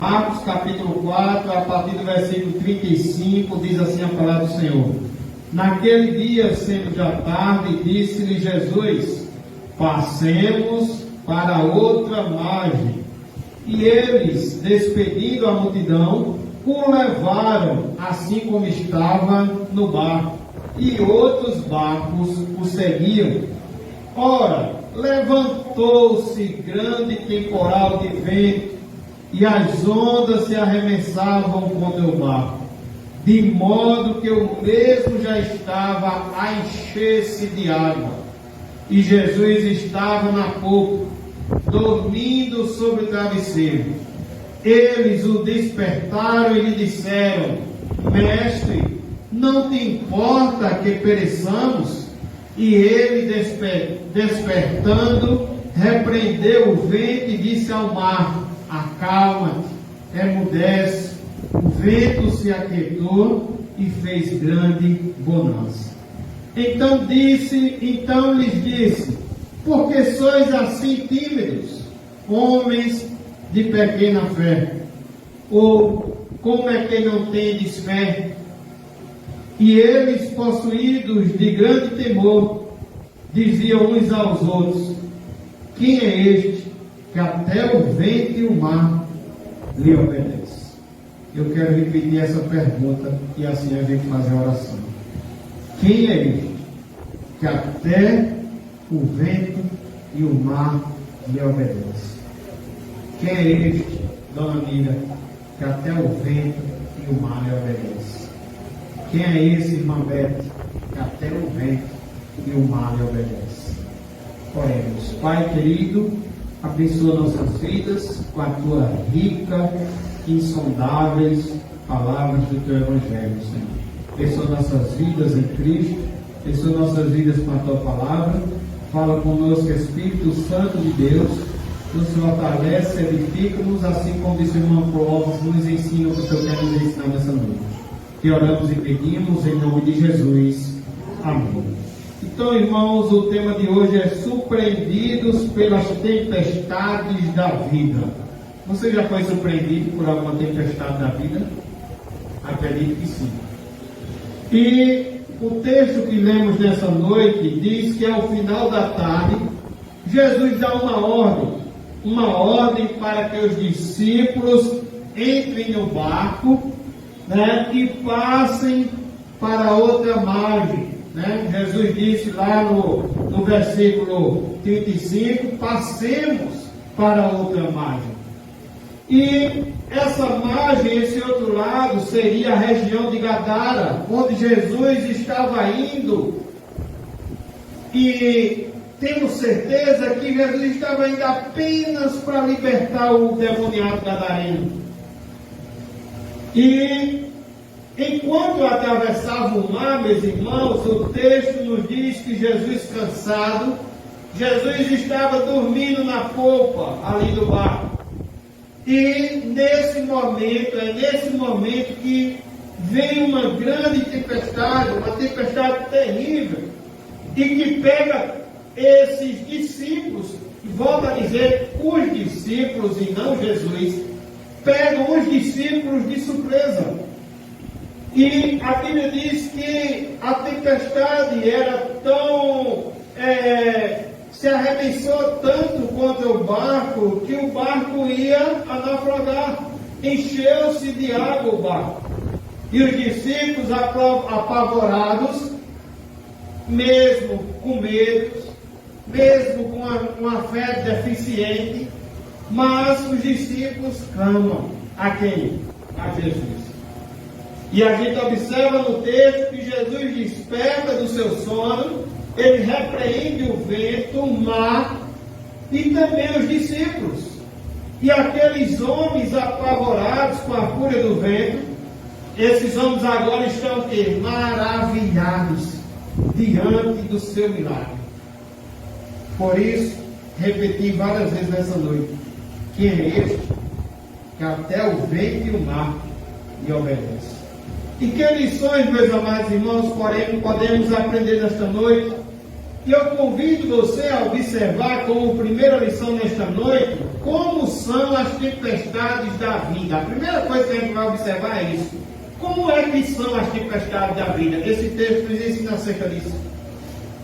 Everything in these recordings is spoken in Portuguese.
Marcos capítulo 4, a partir do versículo 35, diz assim a palavra do Senhor. Naquele dia, sendo já tarde, disse-lhe Jesus: passemos para outra margem. E eles, despedindo a multidão, o levaram assim como estava no barco, e outros barcos o seguiam. Ora, levantou-se grande temporal de vento, e as ondas se arremessavam contra o barco, de modo que o mesmo já estava a encher-se de água. E Jesus estava na popa, dormindo sobre o travesseiro. Eles o despertaram e lhe disseram: Mestre, não te importa que pereçamos? E ele, despertando, repreendeu o vento e disse ao mar: acalma-te, emudece. O vento se aquietou e fez grande bonança. Então lhes disse: por que sois assim tímidos, homens de pequena fé? Ou como é que não tendes fé? E eles, possuídos de grande temor, diziam uns aos outros: quem é este que até o vento e o mar lhe obedecem? Eu quero repetir essa pergunta e assim a gente fazer a oração. Quem é este que até o vento e o mar lhe obedecem? Quem é este, dona Mira, que até o vento e o mar lhe obedecem? Quem é esse, irmã Beth, que até o vento e o mar lhe obedecem? Oremos. Pai querido, abençoa nossas vidas com a tua rica, insondáveis palavras do teu Evangelho, Senhor. Abençoa nossas vidas em Cristo, abençoa nossas vidas com a tua palavra. Fala conosco, Espírito Santo de Deus, nos fortalece, edifica-nos, assim como disse o irmão Clóvis, nos ensina o que o Senhor quer nos ensinar nessa noite. Que oramos e pedimos em nome de Jesus. Amém. Então, irmãos, o tema de hoje é surpreendidos pelas tempestades da vida. Você já foi surpreendido por alguma tempestade da vida? Acredito que sim. E o texto que lemos nessa noite diz que ao final da tarde, Jesus dá uma ordem para que os discípulos entrem no barco, e passem para outra margem. Jesus disse lá no versículo 35, passemos para outra margem. E essa margem, esse outro lado, seria a região de Gadara, onde Jesus estava indo. E temos certeza que Jesus estava indo apenas para libertar o demoniado gadareno. E enquanto atravessava o mar, meus irmãos, o texto nos diz que Jesus, cansado, Jesus estava dormindo na popa ali do barco. E nesse momento que vem uma grande tempestade, uma tempestade terrível, e que pega esses discípulos, e volta a dizer, os discípulos e não Jesus, pegam os discípulos de surpresa. E a Bíblia diz que a tempestade era tão... se arremessou tanto contra o barco, que o barco ia a naufragar. Encheu-se de água o barco. E os discípulos, apavorados, mesmo com medo, mesmo com uma fé deficiente, mas os discípulos clamam a quem? A Jesus. E a gente observa no texto que Jesus desperta do seu sono, ele repreende o vento, o mar e também os discípulos. E aqueles homens apavorados com a fúria do vento, esses homens agora estão maravilhados diante do seu milagre. Por isso, repeti várias vezes nessa noite: quem é este que até o vento e o mar lhe obedecem? E que lições, meus amados irmãos, podemos aprender nesta noite? E eu convido você a observar como primeira lição nesta noite como são as tempestades da vida. A primeira coisa que a gente vai observar é isso. Como é que são as tempestades da vida? Esse texto nos ensina acerca disso.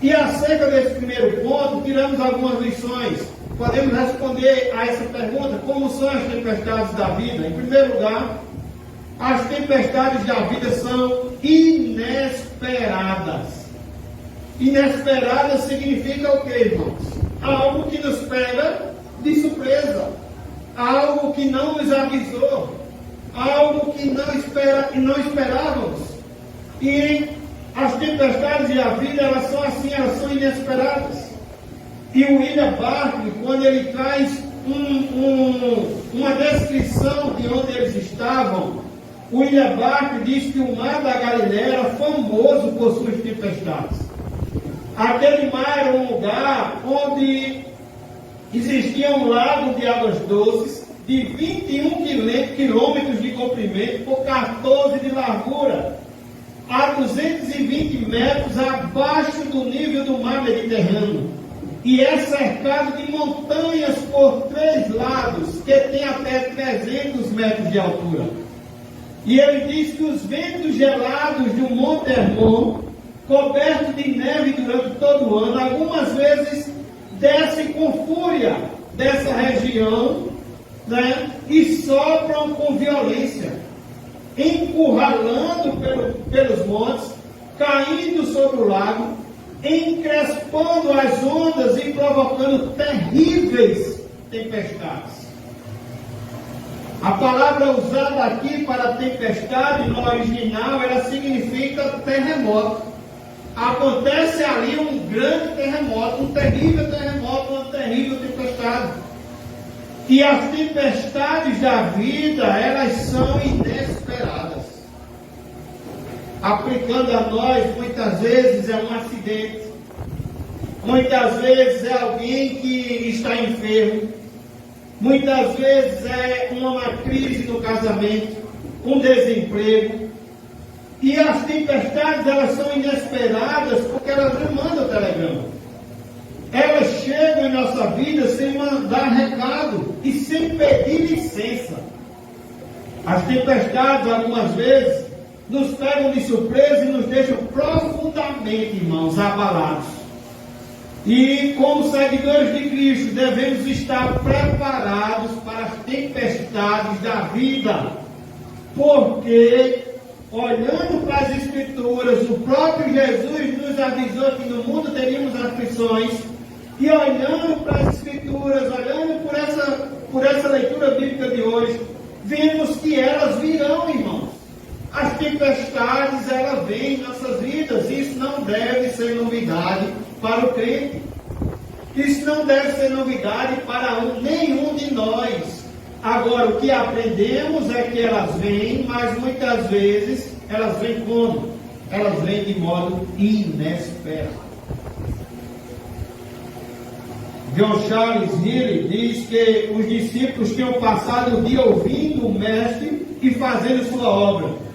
E acerca desse primeiro ponto, tiramos algumas lições. Podemos responder a essa pergunta: como são as tempestades da vida? Em primeiro lugar, as tempestades da vida são inesperadas. Inesperadas significa o que, irmãos? Algo que nos pega de surpresa, algo que não nos avisou, algo que não esperávamos. E as tempestades da vida, elas são assim, elas são inesperadas. E o William Barclay, quando ele traz uma descrição de onde eles estavam, o William Barclay diz que o mar da Galileia era famoso por suas tempestades. Aquele mar era um lugar onde existia um lago de águas doces de 21 quilômetros de comprimento por 14 de largura, a 220 metros abaixo do nível do mar Mediterrâneo, e é cercado de montanhas por 3 lados, que tem até 300 metros de altura. E ele diz que os ventos gelados do Monte Hermon, coberto de neve durante todo o ano, algumas vezes descem com fúria dessa região, né, e sopram com violência, encurralando pelos montes, caindo sobre o lago, encrespando as ondas e provocando terríveis tempestades. A palavra usada aqui para tempestade no original, ela significa terremoto. Acontece ali um grande terremoto, um terrível terremoto, uma terrível tempestade. E as tempestades da vida, elas são inesperadas. Aplicando a nós, muitas vezes é um acidente, muitas vezes é alguém que está enfermo, muitas vezes é uma crise no casamento, um desemprego. E as tempestades, elas são inesperadas porque elas não mandam telegrama. Elas chegam em nossa vida sem mandar recado e sem pedir licença. As tempestades, algumas vezes, nos pegam de surpresa e nos deixam profundamente, irmãos, abalados. E como seguidores de Cristo, devemos estar preparados para as tempestades da vida, porque, olhando para as Escrituras, o próprio Jesus nos avisou que no mundo teríamos aflições, e olhando para as Escrituras, olhando por essa leitura bíblica de hoje, vemos que elas virão, irmãos. As tempestades, elas vêm em nossas vidas. Isso não deve ser novidade para o crente. Isso não deve ser novidade para nenhum de nós. Agora, o que aprendemos é que elas vêm, mas muitas vezes elas vêm como? Elas vêm de modo inesperado. John Charles Healy diz que os discípulos tinham passado o dia ouvindo o mestre e fazendo sua obra.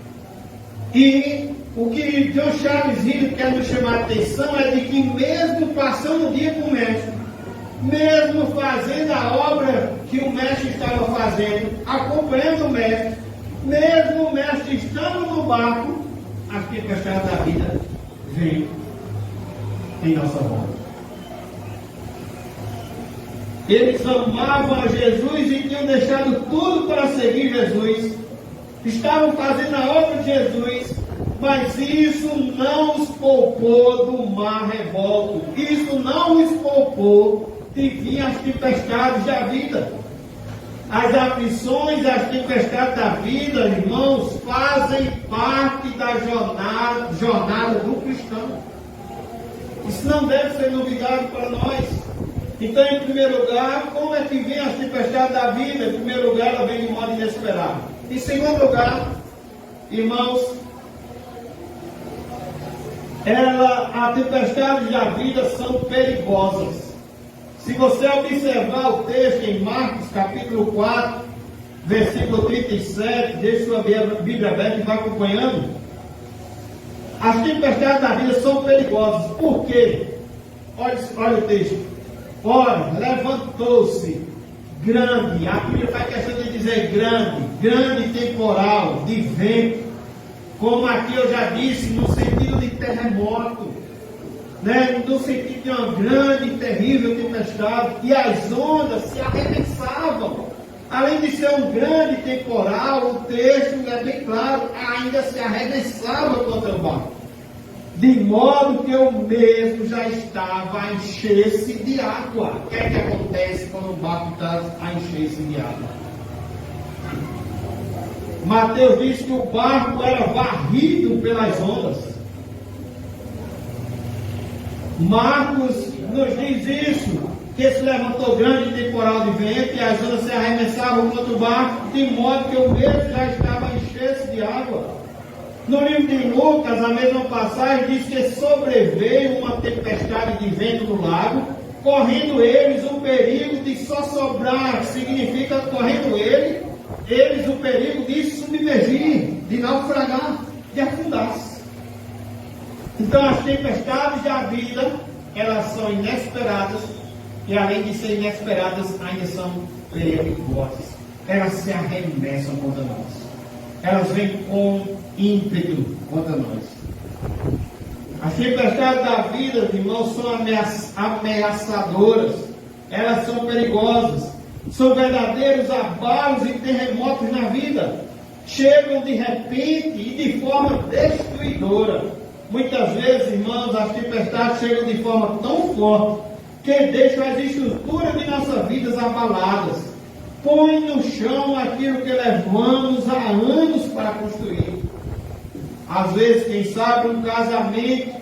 E o que John Charles Healy quer nos chamar a atenção é de que mesmo passando o dia com o mestre, mesmo fazendo a obra que o mestre estava fazendo, acompanhando o mestre, mesmo o mestre estando no barco, as tempestades da vida vêm em nossa volta. Eles amavam a Jesus e tinham deixado tudo para seguir Jesus. Estavam fazendo a obra de Jesus, mas isso não os poupou do mar revolto. Isso não os poupou de vir as tempestades da vida. As aflições, as tempestades da vida, irmãos, fazem parte da jornada do cristão. Isso não deve ser novidade para nós. Então, em primeiro lugar, como é que vem as tempestades da vida? Em primeiro lugar, ela vem de modo inesperado. Em segundo lugar, irmãos, a tempestade da vida são perigosas. Se você observar o texto em Marcos, capítulo 4, versículo 37, deixe sua Bíblia aberta e vá acompanhando. As tempestades da vida são perigosas. Por quê? Olha o texto. Ora, levantou-se grande, a Bíblia faz questão de dizer grande temporal, de vento, como aqui eu já disse, no sentido de terremoto, né? No sentido de uma grande e terrível tempestade, e as ondas se arremessavam. Além de ser um grande temporal, o texto é bem claro, ainda se arremessava contra o barco, de modo que o mesmo já estava a encher-se de água. O que é que acontece quando o barco está a encher-se de água? Mateus diz que o barco era varrido pelas ondas. Marcos nos diz isso, que se levantou grande temporal de vento e as ondas se arremessavam contra o barco, de modo que o mesmo já estava a encher-se de água. No livro de Lucas, a mesma passagem diz que sobreveio uma tempestade de vento no lago, correndo eles o perigo de sossobrar, que significa correndo eles o perigo de submergir, de naufragar, de afundar-se. Então as tempestades da vida, elas são inesperadas, e além de ser inesperadas, ainda são perigosas. Elas se arremessam contra nós. Elas vêm com ímpeto contra nós. As tempestades da vida, irmãos, são ameaçadoras. Elas são perigosas. São verdadeiros abalos e terremotos na vida. Chegam de repente e de forma destruidora. Muitas vezes, irmãos, as tempestades chegam de forma tão forte que deixam as estruturas de nossas vidas abaladas. Põe no chão aquilo que levamos há anos para construir. Às vezes, quem sabe, um casamento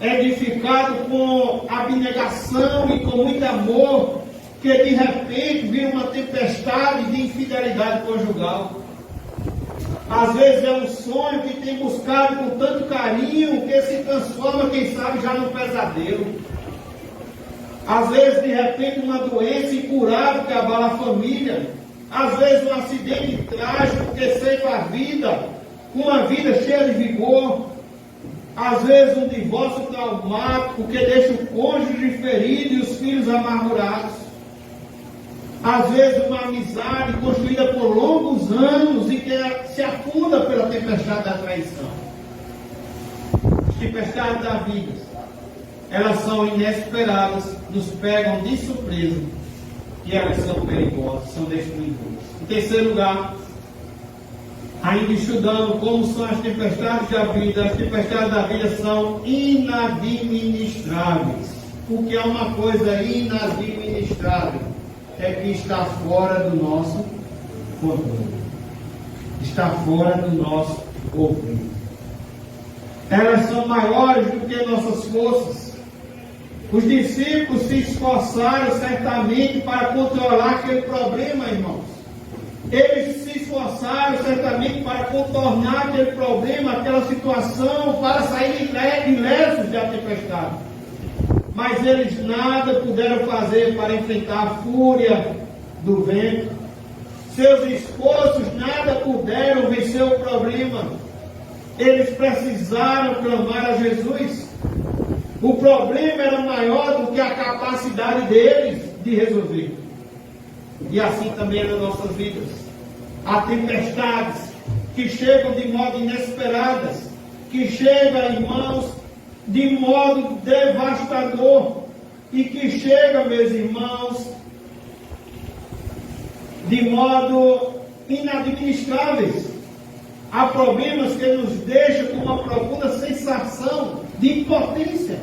edificado com abnegação e com muito amor, que de repente vira uma tempestade de infidelidade conjugal. Às vezes é um sonho que tem buscado com tanto carinho que se transforma, quem sabe, já num pesadelo. Às vezes, de repente, uma doença incurável que abala a família. Às vezes, um acidente trágico que ceifa a vida, uma vida cheia de vigor. Às vezes, um divórcio traumático que deixa o cônjuge ferido e os filhos amargurados. Às vezes, uma amizade construída por longos anos e que se afunda pela tempestade da traição. As tempestades da vida, elas são inesperadas, nos pegam de surpresa e elas são perigosas, são destruidoras. Em terceiro lugar, ainda estudando como são as tempestades da vida, as tempestades da vida são inadministráveis. O que é uma coisa inadministrável? É que está fora do nosso controle, está fora do nosso ouvido. Elas são maiores do que nossas forças. Os discípulos se esforçaram certamente para controlar aquele problema, irmãos. Eles se esforçaram certamente para contornar aquele problema, aquela situação, para sair ilesos da tempestade. Mas eles nada puderam fazer para enfrentar a fúria do vento. Seus esforços nada puderam vencer o problema. Eles precisaram clamar a Jesus. O problema era maior do que a capacidade deles de resolver. E assim também é nas nossas vidas. Há tempestades que chegam de modo inesperadas, que chegam, irmãos, de modo devastador, e que chegam, meus irmãos, de modo inadministráveis. Há problemas que nos deixam com uma profunda sensação de impotência.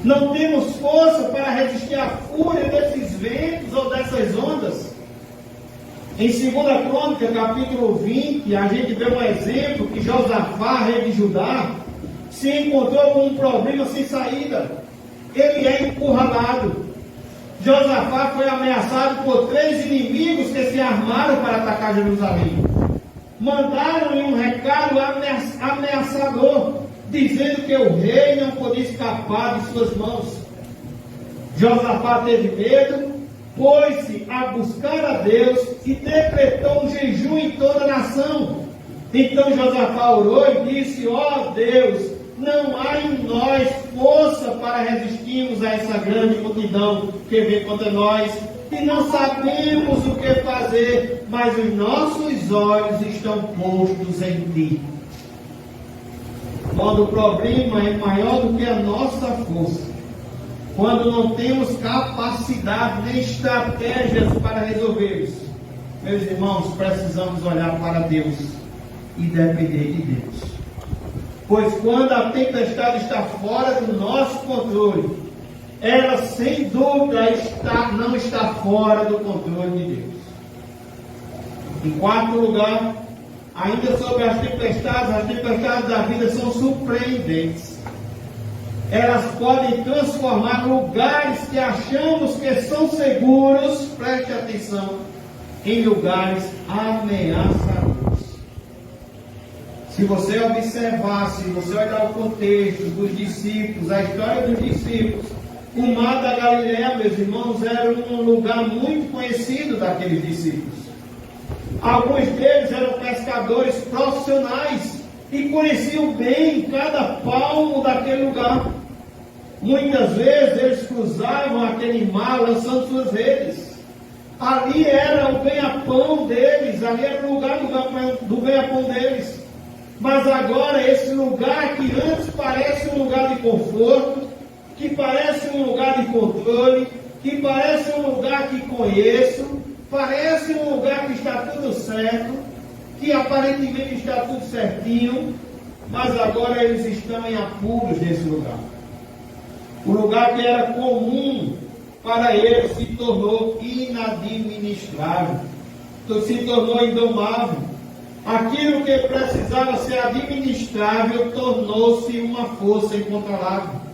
Não temos força para resistir à fúria desses ventos ou dessas ondas. Em 2 Crônica, capítulo 20, a gente vê um exemplo que Josafá, rei de Judá, se encontrou com um problema sem saída. Ele é encurralado. Josafá foi ameaçado por 3 inimigos que se armaram para atacar Jerusalém. Mandaram-lhe um recado ameaçador, dizendo que o rei não podia escapar de suas mãos. Josafá teve medo, pôs-se a buscar a Deus e decretou um jejum em toda a nação. Então Josafá orou e disse: ó Deus, não há em nós força para resistirmos a essa grande multidão que vem contra nós. e não sabemos o que fazer, mas os nossos olhos estão postos em Ti. Quando o problema é maior do que a nossa força, quando não temos capacidade nem estratégias para resolver isso, meus irmãos, precisamos olhar para Deus e depender de Deus. Pois quando a tempestade está fora do nosso controle, ela sem dúvida não está fora do controle de Deus. Em quarto lugar, ainda sobre as tempestades da vida são surpreendentes. Elas podem transformar lugares que achamos que são seguros, preste atenção, em lugares ameaçadores. Se você observar, se você olhar o contexto dos discípulos, a história dos discípulos, o mar da Galileia, meus irmãos, era um lugar muito conhecido daqueles discípulos. Alguns deles eram pescadores profissionais e conheciam bem cada palmo daquele lugar. Muitas vezes eles cruzavam aquele mar lançando suas redes. Ali era o ganha-pão deles, ali era o lugar do ganha-pão deles. Mas agora esse lugar que antes parece um lugar de conforto, que parece um lugar de controle, que parece um lugar que conheço, parece um lugar que está tudo certo, que aparentemente está tudo certinho, mas agora eles estão em apuros nesse lugar. O lugar que era comum para eles se tornou inadministrável, se tornou indomável. Aquilo que precisava ser administrável tornou-se uma força incontrolável.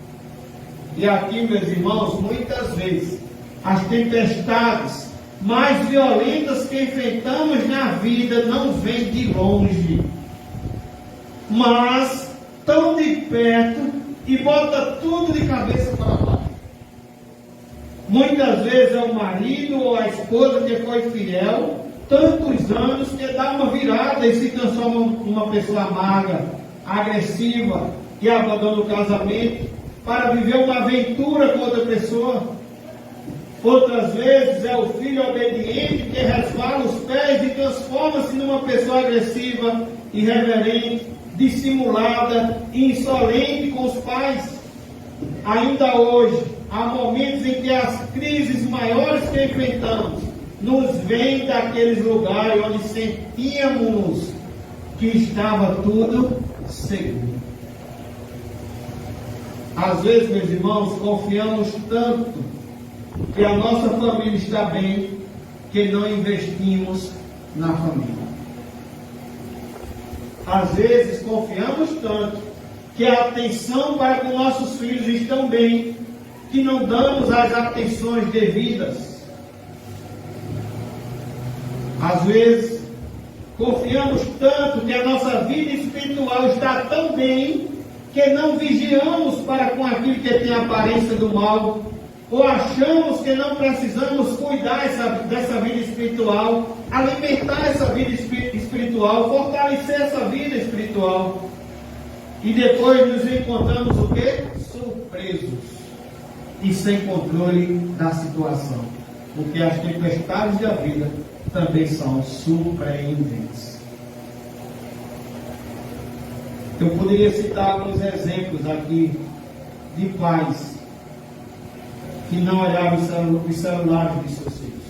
E aqui, meus irmãos, muitas vezes as tempestades mais violentas que enfrentamos na vida não vêm de longe, mas tão de perto e bota tudo de cabeça para baixo. Muitas vezes é o marido ou a esposa que foi fiel tantos anos que dá uma virada e se transforma numa pessoa amarga, agressiva, que abandona o casamento para viver uma aventura com outra pessoa. Outras vezes é o filho obediente que resvala os pés e transforma-se numa pessoa agressiva, irreverente, dissimulada e insolente com os pais. Ainda hoje, há momentos em que as crises maiores que enfrentamos nos vêm daqueles lugares onde sentíamos que estava tudo seguro. Às vezes, meus irmãos, confiamos tanto que a nossa família está bem, que não investimos na família. Às vezes confiamos tanto que a atenção para com nossos filhos estão bem, que não damos as atenções devidas. Às vezes confiamos tanto que a nossa vida espiritual está tão bem, que não vigiamos para com aquilo que tem a aparência do mal, ou achamos que não precisamos cuidar dessa vida espiritual, alimentar essa vida espiritual, fortalecer essa vida espiritual. E depois nos encontramos o quê? Surpresos e sem controle da situação. Porque as tempestades da vida também são surpreendentes. Eu poderia citar alguns exemplos aqui de pais que não olhavam os celulares de seus filhos,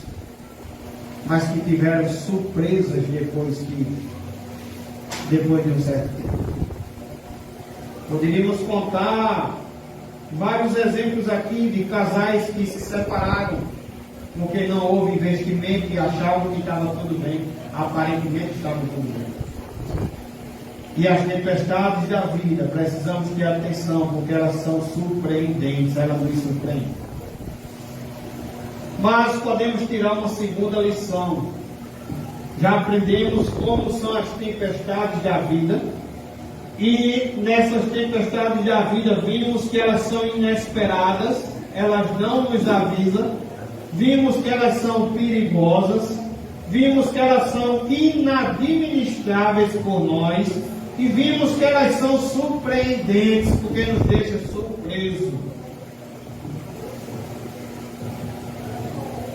mas que tiveram surpresas depois de um certo tempo. Poderíamos contar vários exemplos aqui de casais que se separaram porque não houve investimento e achavam que estava tudo bem, aparentemente estava tudo bem. E as tempestades da vida, precisamos ter atenção, porque elas são surpreendentes, elas nos surpreendem. Mas podemos tirar uma segunda lição. Já aprendemos como são as tempestades da vida, e nessas tempestades da vida vimos que elas são inesperadas, elas não nos avisam, vimos que elas são perigosas, vimos que elas são inadministráveis por nós, e vimos que elas são surpreendentes, porque nos deixa surpreso.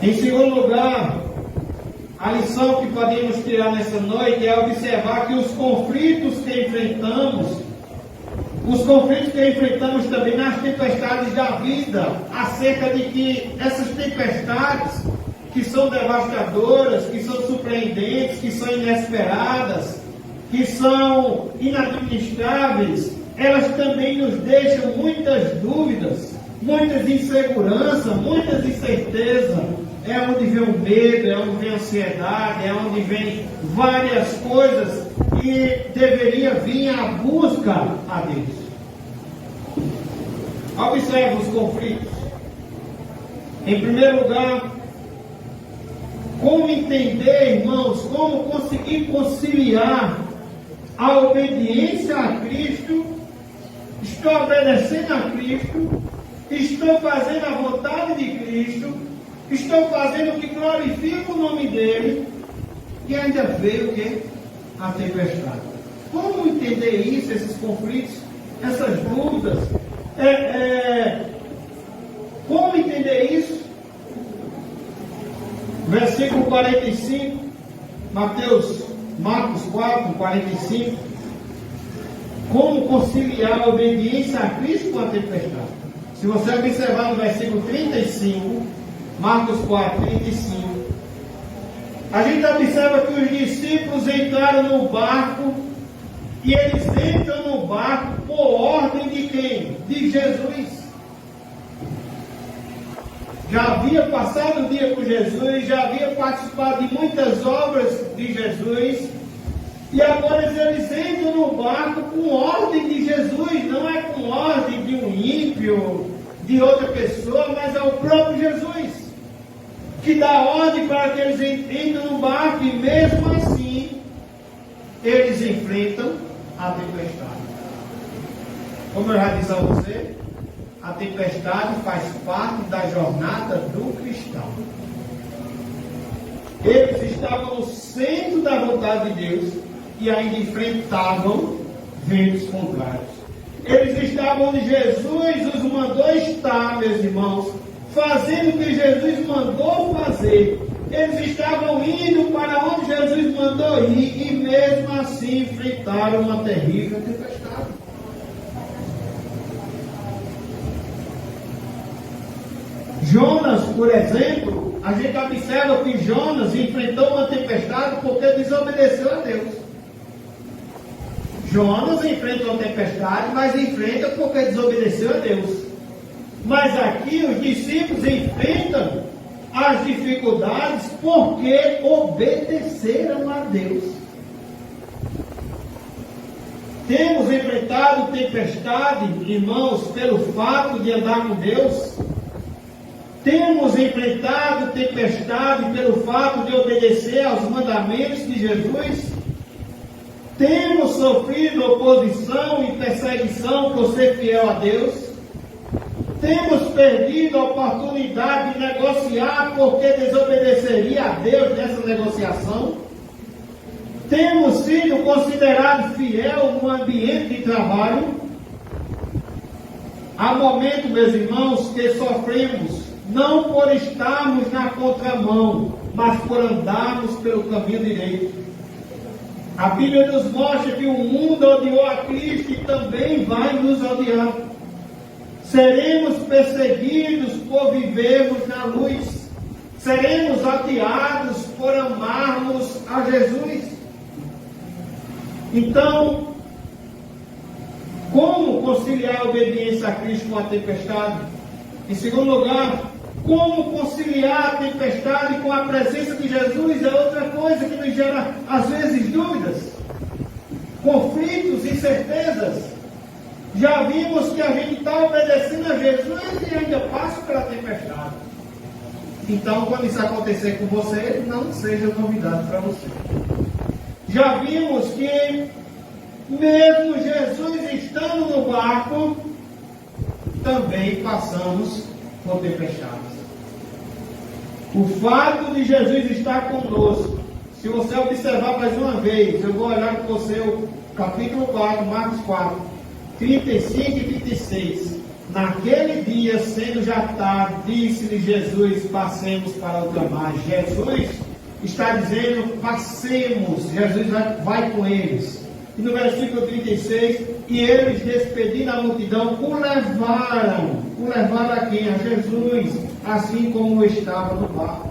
Em segundo lugar, a lição que podemos tirar nessa noite é observar que os conflitos que enfrentamos também nas tempestades da vida, acerca de que essas tempestades, que são devastadoras, que são surpreendentes, que são inesperadas, que são inadministráveis, elas também nos deixam muitas dúvidas, muitas inseguranças, muitas incertezas. É onde vem o medo, é onde vem a ansiedade, é onde vem várias coisas que deveria vir à busca a Deus. Observe os conflitos. Em primeiro lugar, como entender, irmãos, como conseguir conciliar a obediência a Cristo, estou obedecendo a Cristo, estou fazendo a vontade de Cristo, estou fazendo o que glorifica o nome dele, e ainda veio o quê? A tempestade. Como entender isso, esses conflitos, essas dúvidas? Como entender isso? Versículo 45, Marcos 4, 45. Como conciliar a obediência a Cristo com a tempestade? Se você observar no versículo 35, Marcos 4, 35, a gente observa que os discípulos entraram no barco, e eles entram no barco por ordem de quem? De Jesus. Já havia passado o dia com Jesus, já havia participado de muitas obras de Jesus, e agora eles entram no barco com ordem de Jesus, não é com ordem de um ímpio, de outra pessoa, mas é o próprio Jesus que dá ordem para que eles entrem no barco, e mesmo assim eles enfrentam a tempestade. Como eu já disse a você, a tempestade faz parte da jornada do cristão. Eles estavam no centro da vontade de Deus e ainda enfrentavam ventos contrários. Eles estavam onde Jesus os mandou estar, meus irmãos, fazendo o que Jesus mandou fazer. Eles estavam indo para onde Jesus mandou ir, e mesmo assim enfrentaram uma terrível tempestade. Jonas, por exemplo, a gente observa que Jonas enfrentou uma tempestade porque desobedeceu a Deus. Jonas enfrenta uma tempestade, mas enfrenta porque desobedeceu a Deus. Mas aqui os discípulos enfrentam as dificuldades porque obedeceram a Deus. Temos enfrentado tempestade, irmãos, pelo fato de andar com Deus. Temos enfrentado tempestade pelo fato de obedecer aos mandamentos de Jesus. Temos sofrido oposição e perseguição por ser fiel a Deus. Temos perdido a oportunidade de negociar porque desobedeceria a Deus nessa negociação. Temos sido considerados fiel no ambiente de trabalho. Há momentos, meus irmãos, que sofremos não por estarmos na contramão, mas por andarmos pelo caminho direito. A Bíblia nos mostra que o mundo odiou a Cristo e também vai nos odiar. Seremos perseguidos por vivermos na luz. Seremos odiados por amarmos a Jesus. Então, como conciliar a obediência a Cristo com a tempestade? Em segundo lugar, como conciliar a tempestade com a presença de Jesus é outra coisa que nos gera, às vezes, dúvidas, conflitos, incertezas. Já vimos que a gente está obedecendo a Jesus e ainda passa pela tempestade. Então, quando isso acontecer com você, não seja novidade para você. Já vimos que, mesmo Jesus estando no barco, também passamos por tempestades. O fato de Jesus estar conosco, se você observar mais uma vez, eu vou olhar com você o capítulo 4, Marcos 4, 35 e 36. Naquele dia, sendo já tarde, disse-lhe Jesus: passemos para outra margem. Jesus está dizendo: passemos. Jesus vai com eles. E no versículo 36, e eles, despedindo a multidão, o levaram a quem? A Jesus, assim como estava no barco.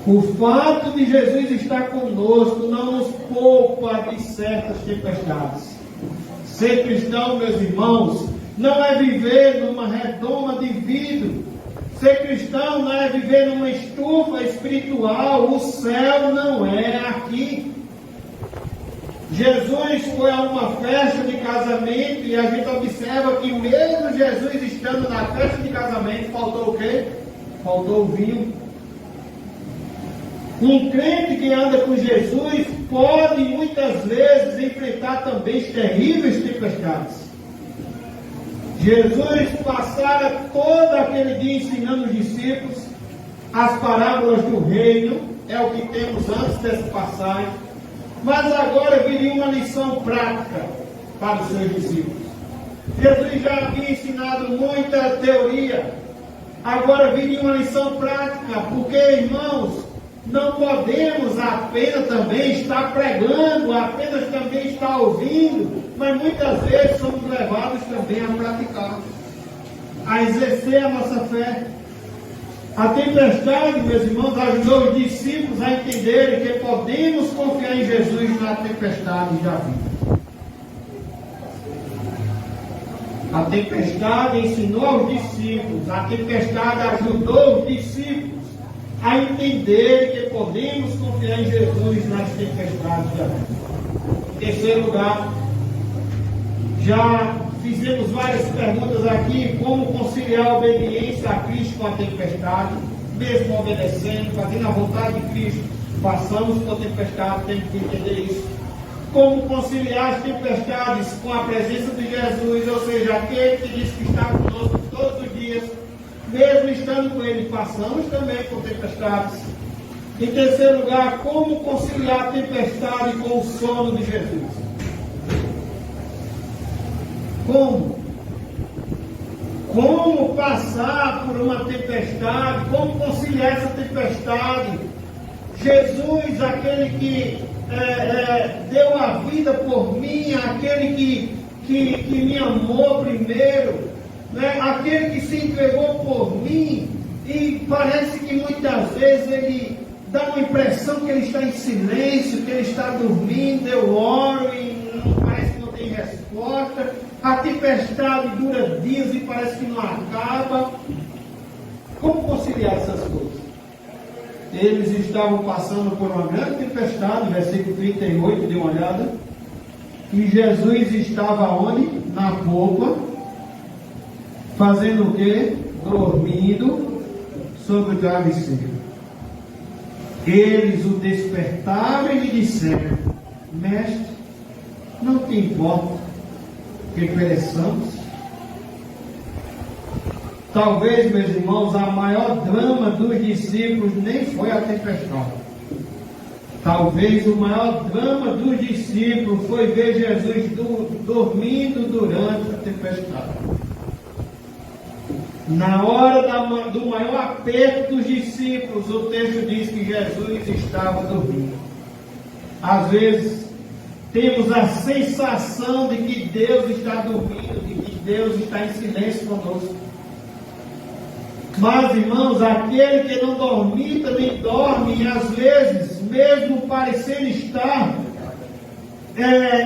O fato de Jesus estar conosco não nos poupa de certas tempestades. Ser cristão, meus irmãos, não é viver numa redoma de vidro. Ser cristão não é viver numa estufa espiritual. O céu não é aqui. Jesus foi a uma festa de casamento e a gente observa que mesmo Jesus estando na festa de casamento, faltou o quê? Faltou o vinho. Um crente que anda com Jesus pode muitas vezes enfrentar também terríveis tempestades. Jesus passara todo aquele dia ensinando os discípulos as parábolas do reino, é o que temos antes dessa passagem, mas agora viria uma lição prática para os seus discípulos. Jesus já havia ensinado muita teoria, agora viria uma lição prática, porque, irmãos, não podemos apenas também estar pregando, apenas também estar ouvindo, mas muitas vezes somos levados também a praticar, a exercer a nossa fé. A tempestade, meus irmãos, ajudou os discípulos a entenderem que podemos confiar em Jesus na tempestade da vida. A tempestade ensinou aos discípulos, a tempestade ajudou os discípulos a entender que podemos confiar em Jesus nas tempestades da vida. Em terceiro lugar, já fizemos várias perguntas aqui: como conciliar a obediência a Cristo com a tempestade, mesmo obedecendo, fazendo a vontade de Cristo. Passamos por tempestade, temos que entender isso. Como conciliar as tempestades com a presença de Jesus, ou seja, aquele que diz que está conosco todos os dias, mesmo estando com Ele, passamos também por tempestades. Em terceiro lugar, como conciliar a tempestade com o sono de Jesus? Como passar por uma tempestade? Como conciliar essa tempestade? Jesus, aquele que deu a vida por mim, aquele que me amou primeiro, né? Aquele que se entregou por mim, e parece que muitas vezes ele dá uma impressão que ele está em silêncio, que ele está dormindo. Eu oro e parece que não tem resposta. A tempestade dura dias e parece que não acaba. Como conciliar essas coisas? Eles estavam passando por uma grande tempestade, versículo 38, dê uma olhada. E Jesus estava onde? Na popa, fazendo o quê? Dormindo sobre o travesseiro. Eles o despertaram e lhe disseram: mestre, não te importa que pereçamos? Talvez, meus irmãos, a maior drama dos discípulos nem foi a tempestade. Talvez o maior drama dos discípulos foi ver Jesus dormindo durante a tempestade. Na hora do maior aperto dos discípulos, o texto diz que Jesus estava dormindo. Às vezes, temos a sensação de que Deus está dormindo, de que Deus está em silêncio conosco. Mas, irmãos, aquele que não dormita nem dorme, e às vezes, mesmo parecendo estar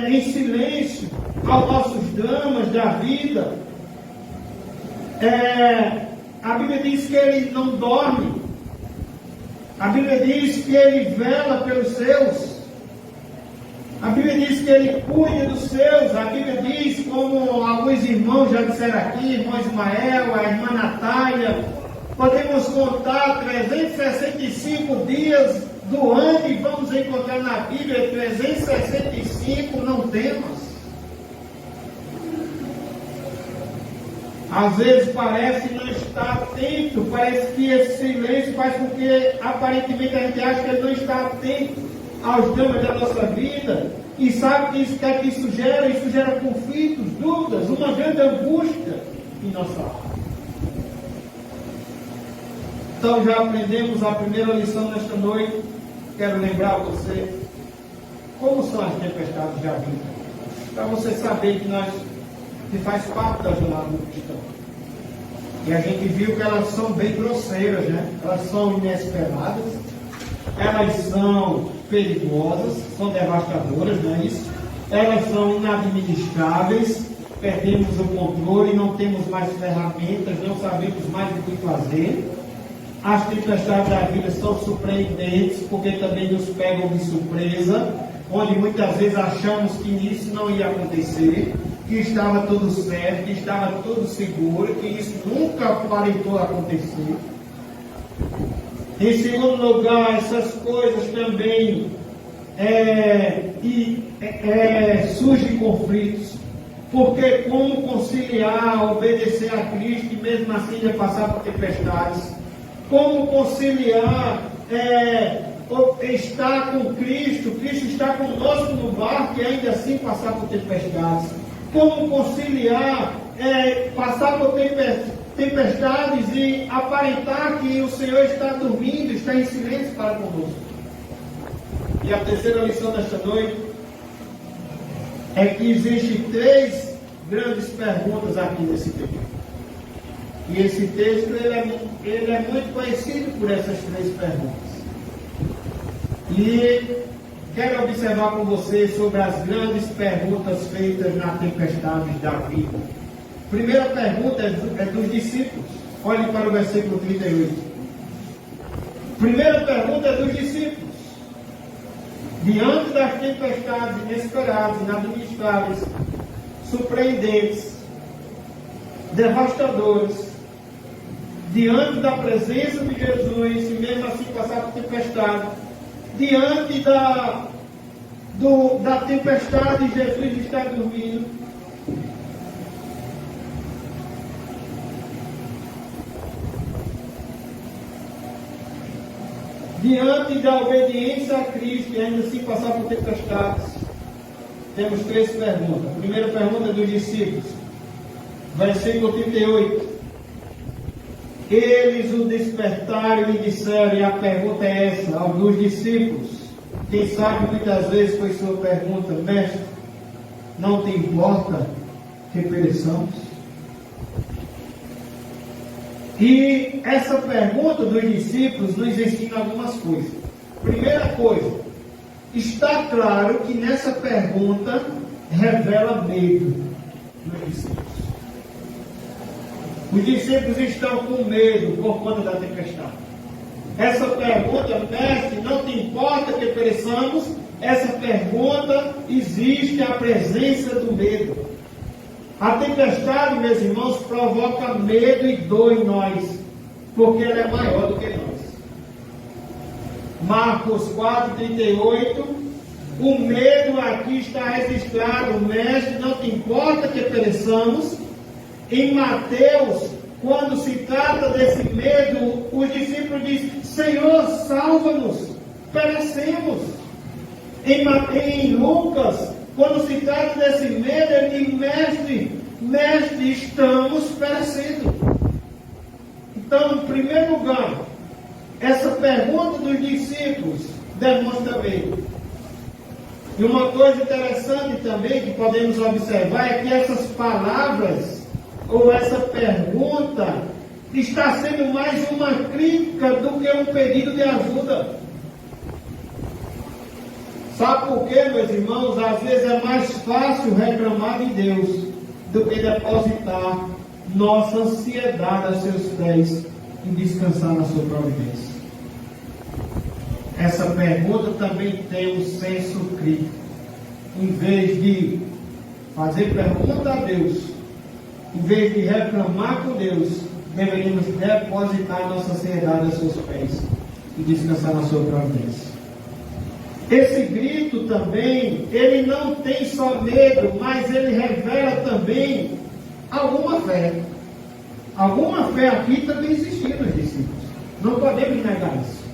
em silêncio aos nossos dramas da vida, a Bíblia diz que ele não dorme. A Bíblia diz que ele vela pelos seus. A Bíblia diz que ele cuida dos seus. A Bíblia diz, como alguns irmãos já disseram aqui, irmão Ismael, a irmã Natália, podemos contar 365 dias do ano e vamos encontrar na Bíblia 365 não temas. Às vezes parece não estar atento, parece que esse silêncio faz com que aparentemente a gente acha que ele não está atento. aos dramas da nossa vida, e sabe que isso gera? Isso gera conflitos, dúvidas, uma grande angústia em nossa alma. Então já aprendemos a primeira lição nesta noite. Quero lembrar a você como são as tempestades da vida, para você saber que faz parte da jornada do cristão. E a gente viu que elas são bem grosseiras, né? Elas são inesperadas, elas são perigosas, são devastadoras, não é isso? Elas são inadministráveis, perdemos o controle, não temos mais ferramentas, não sabemos mais o que fazer. As tempestades da vida são surpreendentes, porque também nos pegam de surpresa, onde muitas vezes achamos que isso não ia acontecer, que estava tudo certo, que estava tudo seguro, que isso nunca aparentou acontecer. Em segundo lugar, essas coisas também surgem conflitos, porque como conciliar, obedecer a Cristo e mesmo assim já passar por tempestades? Como conciliar estar com Cristo está conosco no barco e ainda assim passar por tempestades? Como conciliar passar por tempestades e aparentar que o Senhor está dormindo, está em silêncio para conosco? E a terceira lição desta noite é que existem 3 grandes perguntas aqui nesse texto. E esse texto ele é muito conhecido por essas 3 perguntas. E quero observar com vocês sobre as grandes perguntas feitas na tempestade da vida. Primeira pergunta é dos discípulos. Olhem para o versículo 38. Primeira pergunta é dos discípulos. Diante das tempestades inesperadas, inadministráveis, surpreendentes, devastadoras, diante da presença de Jesus, e mesmo assim passar por tempestade, diante da tempestade, Jesus está dormindo. Diante da obediência a Cristo, e ainda assim passar por tempestades, temos 3 perguntas. A primeira pergunta é dos discípulos, versículo 38. Eles o despertaram e disseram, e a pergunta é essa, aos discípulos. Quem sabe muitas vezes foi sua pergunta: mestre, não te importa que pereçamos? E essa pergunta dos discípulos nos ensina algumas coisas. Primeira coisa, está claro que nessa pergunta revela medo dos discípulos. Os discípulos estão com medo por conta da tempestade. Essa pergunta, mestre, não te importa que pereçamos? Essa pergunta existe a presença do medo. A tempestade, meus irmãos, provoca medo e dor em nós, porque ela é maior do que nós. Marcos 4:38, o medo aqui está registrado, mestre, não te importa que pereçamos? Em Mateus, quando se trata desse medo, os discípulos dizem: Senhor, salva-nos, perecemos. Em Lucas, quando se trata desse medo, ele diz: Mestre, estamos perecendo. Então, em primeiro lugar, essa pergunta dos discípulos demonstra medo. E uma coisa interessante também que podemos observar é que essas palavras, ou essa pergunta, está sendo mais uma crítica do que um pedido de ajuda. Sabe por quê, meus irmãos? Às vezes é mais fácil reclamar de Deus do que depositar nossa ansiedade aos seus pés e descansar na sua providência. Essa pergunta também tem um senso crítico. Em vez de fazer pergunta a Deus, em vez de reclamar com Deus, deveríamos depositar nossa ansiedade aos seus pés e descansar na sua providência. Esse grito também, ele não tem só medo, mas ele revela também alguma fé. Alguma fé aqui também existia nos discípulos. Não podemos negar isso.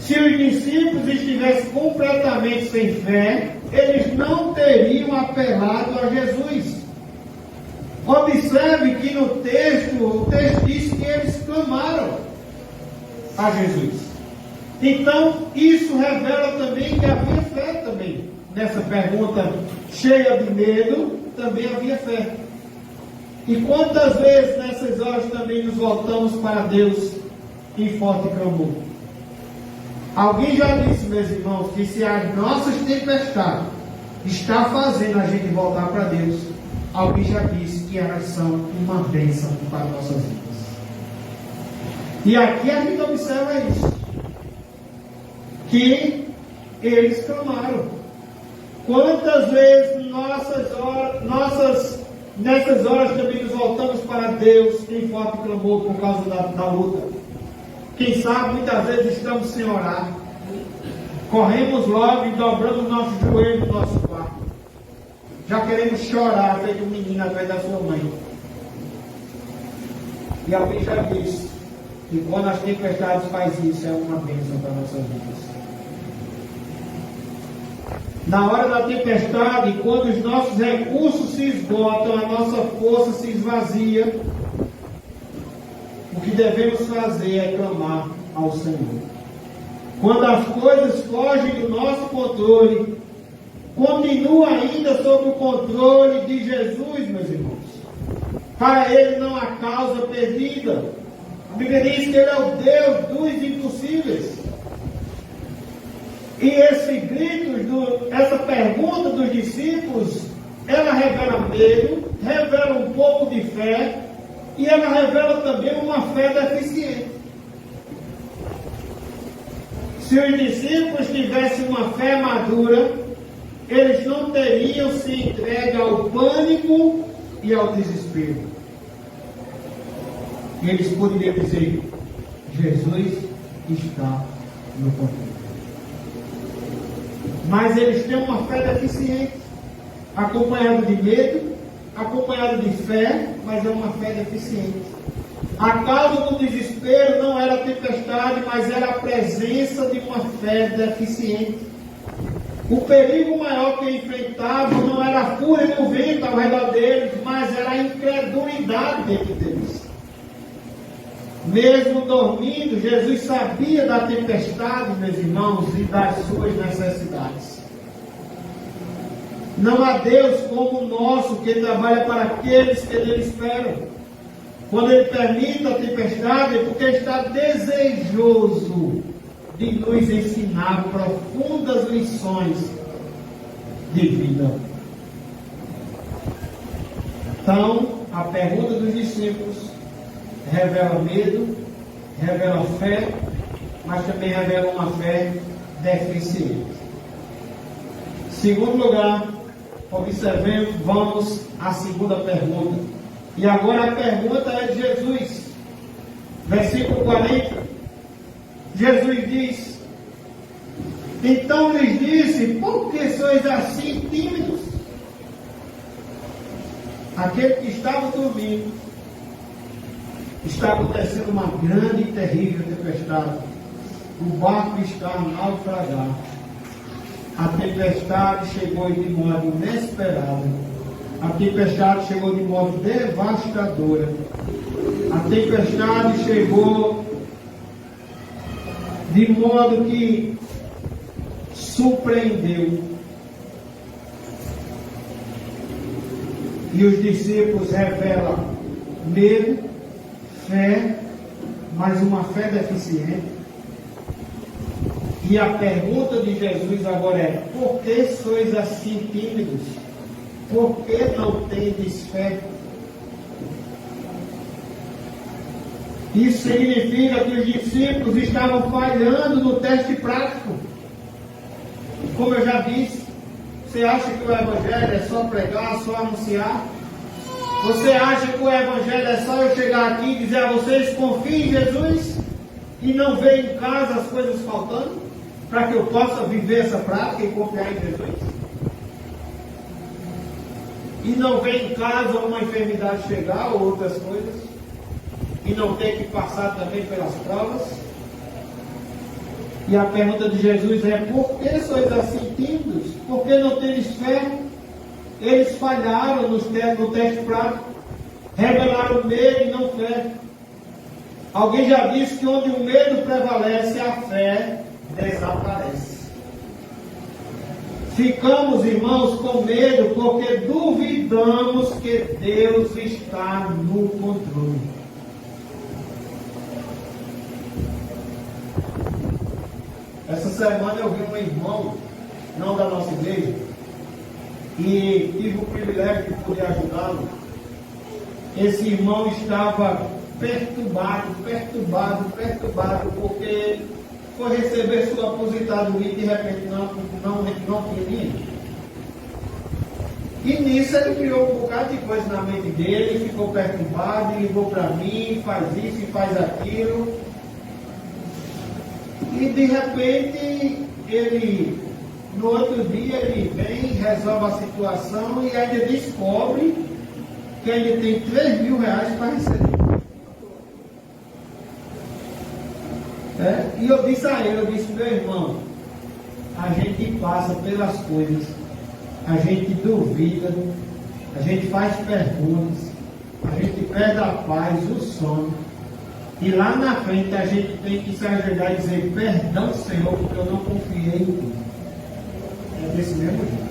Se os discípulos estivessem completamente sem fé, eles não teriam apelado a Jesus. Observe que no texto, o texto diz que eles clamaram a Jesus. Então, isso revela também que havia fé também. Nessa pergunta cheia de medo, também havia fé. E quantas vezes nessas horas também nos voltamos para Deus em forte clamor? Alguém já disse, meus irmãos, que se as nossas tempestades está fazendo a gente voltar para Deus, alguém já disse que elas são uma bênção para nossas vidas. E aqui a gente observa isso, que eles clamaram. Quantas vezes nessas horas também nos voltamos para Deus em forte clamor por causa da luta? Quem sabe muitas vezes estamos sem orar, corremos logo e dobramos nosso joelho no nosso quarto, já queremos chorar feito um menino atrás da sua mãe. E alguém já disse que quando as tempestades faz isso, é uma bênção para nossas vidas. Na hora da tempestade, quando os nossos recursos se esgotam, a nossa força se esvazia, o que devemos fazer é clamar ao Senhor. Quando as coisas fogem do nosso controle, continua ainda sob o controle de Jesus, meus irmãos. Para Ele não há causa perdida. A Bíblia diz que Ele é o Deus dos impossíveis. E esse grito, essa pergunta dos discípulos, ela revela medo, revela um pouco de fé, e ela revela também uma fé deficiente. Se os discípulos tivessem uma fé madura, eles não teriam se entregue ao pânico e ao desespero. E eles poderiam dizer: Jesus está no controle. Mas eles têm uma fé deficiente, acompanhada de medo, acompanhada de fé, mas é uma fé deficiente. A causa do desespero não era a tempestade, mas era a presença de uma fé deficiente. O perigo maior que enfrentavam não era a fúria do vento ao redor deles, mas era a incredulidade dentro deles. Mesmo dormindo, Jesus sabia da tempestade, meus irmãos, e das suas necessidades. Não há Deus como o nosso, que trabalha para aqueles que nele esperam. Quando Ele permite a tempestade, é porque está desejoso de nos ensinar profundas lições de vida. Então, a pergunta dos discípulos revela medo, revela fé, mas também revela uma fé deficiente. Segundo lugar, observemos, vamos à segunda pergunta. E agora a pergunta é de Jesus. Versículo 40. Jesus diz: então lhes disse, por que sois assim tímidos? Aquele que estava dormindo, está acontecendo uma grande e terrível tempestade. O barco está a naufragar. A tempestade chegou de modo inesperado. A tempestade chegou de modo devastadora. A tempestade chegou de modo que surpreendeu. E os discípulos revelam medo, fé, mas uma fé deficiente. E a pergunta de Jesus agora é: por que sois assim tímidos? Por que não tendes fé? Isso significa que os discípulos estavam falhando no teste prático. Como eu já disse, você acha que o Evangelho é só pregar, só anunciar? Você acha que o Evangelho é só eu chegar aqui e dizer a vocês: confiem em Jesus, e não ver em casa as coisas faltando, para que eu possa viver essa prática e confiar em Jesus? E não ver em casa uma enfermidade chegar ou outras coisas, e não ter que passar também pelas provas? E a pergunta de Jesus é: por que sois assim tímidos? Por que não teres fé? Eles falharam no teste prático, revelaram medo e não fé. Alguém já disse que onde o medo prevalece, a fé desaparece. Ficamos, irmãos, com medo porque duvidamos que Deus está no controle. Essa semana eu vi um irmão, não da nossa igreja, e tive o privilégio de poder ajudá-lo. Esse irmão estava perturbado, porque foi receber sua aposentadoria e de repente não tinha dinheiro. E nisso ele criou um bocado de coisa na mente dele, ficou perturbado, e ligou para mim, faz isso e faz aquilo. E de repente ele, no outro dia, ele vem, resolve a situação e ainda descobre que ainda tem R$3.000 para receber. E eu disse a ele, meu irmão, a gente passa pelas coisas, a gente duvida, a gente faz perguntas, a gente perde a paz, o sono, e lá na frente a gente tem que se ajoelhar e dizer: perdão, Senhor, porque eu não confiei em ti. É desse mesmo jeito.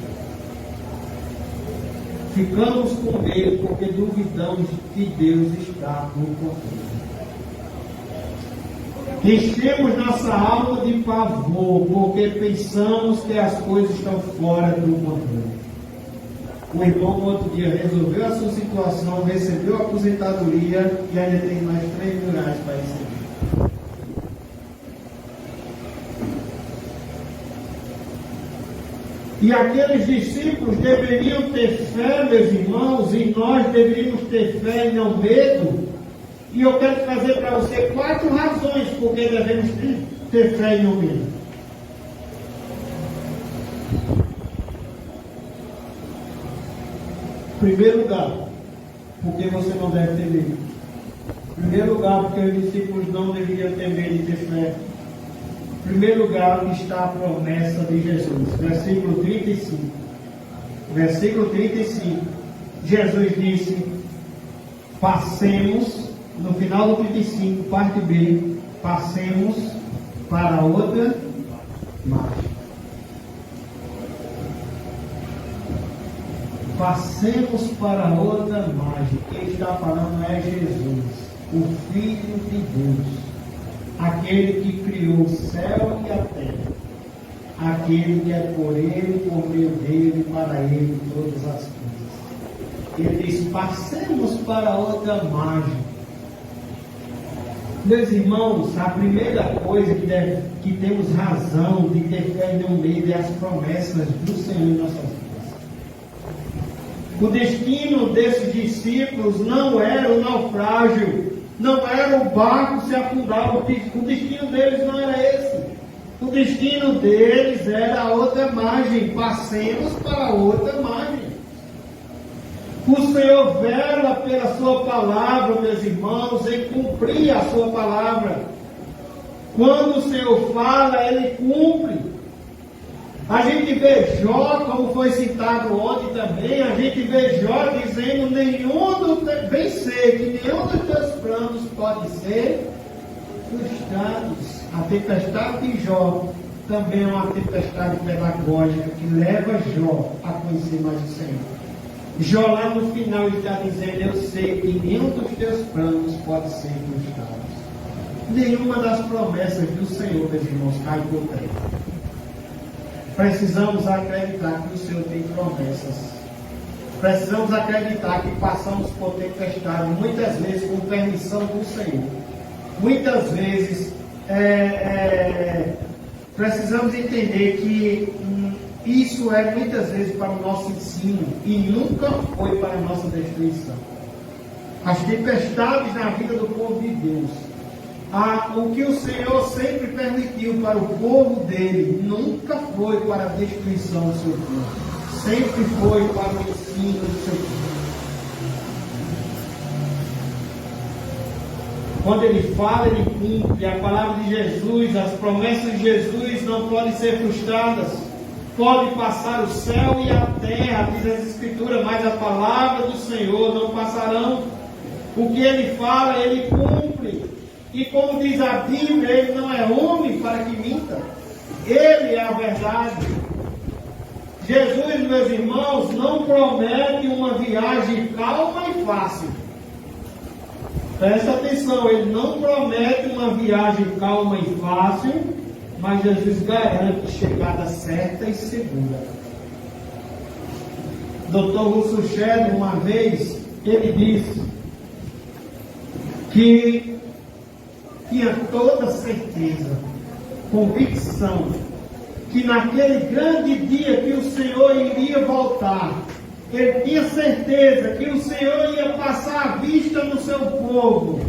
Ficamos com medo porque duvidamos que Deus está no controle. Enchemos nossa alma de pavor, porque pensamos que as coisas estão fora do controle. O irmão, no outro dia, resolveu a sua situação, recebeu a aposentadoria e ainda tem mais R$3.000 para receber. E aqueles discípulos deveriam ter fé, meus irmãos, e nós deveríamos ter fé e não medo. E eu quero trazer para você 4 razões por que devemos ter fé e não medo. Primeiro lugar, porque você não deve ter medo. Primeiro lugar, porque os discípulos não deveriam ter medo de ter fé. Primeiro lugar, está a promessa de Jesus. Versículo 35. Versículo 35. Jesus disse: passemos. No final do 35, parte B, passemos para outra margem. Passemos para outra margem. Quem está falando é Jesus, o Filho de Deus, aquele que criou o céu e a terra, aquele que é por ele, por meio dele, para ele todas as coisas. Ele diz: passemos para outra margem. Meus irmãos, a primeira coisa que temos razão de ter fé e não medo é as promessas do Senhor em nossas vidas. O destino desses discípulos não era o naufrágio, não era o barco se afundar, o destino deles não era esse. O destino deles era a outra margem. Passemos para a outra margem. O Senhor vela pela sua palavra, meus irmãos, em cumprir a sua palavra. Quando o Senhor fala, Ele cumpre. A gente vê Jó, como foi citado ontem também, a gente vê Jó dizendo: bem sei que nenhum dos teus planos pode ser frustrados. A tempestade de Jó também é uma tempestade pedagógica que leva Jó a conhecer mais o Senhor. Jó lá no final está dizendo: eu sei que nenhum dos teus planos pode ser frustrado. Nenhuma das promessas do Senhor, meus irmãos, cai por terra. Precisamos acreditar que o Senhor tem promessas. Precisamos acreditar que passamos por tempestade, muitas vezes com permissão do Senhor. Muitas vezes precisamos entender que isso é muitas vezes para o nosso ensino e nunca foi para a nossa destruição. As tempestades na vida do povo de Deus, o que o Senhor sempre permitiu para o povo dele, nunca foi para a destruição do seu povo, sempre foi para o ensino do seu povo. Quando Ele fala, Ele cumpre. A palavra de Jesus, as promessas de Jesus não podem ser frustradas. Pode passar o céu e a terra, diz as Escrituras, mas a palavra do Senhor não passarão. O que Ele fala, Ele cumpre. E como diz a Bíblia, Ele não é homem para que minta. Ele é a verdade. Jesus, meus irmãos, não promete uma viagem calma e fácil. Presta atenção, Ele não promete uma viagem calma e fácil, mas Jesus garante chegada certa e segura. Dr. Russell Shedd, uma vez, ele disse que tinha toda certeza, convicção, que naquele grande dia que o Senhor iria voltar, ele tinha certeza que o Senhor ia passar a vista no seu povo.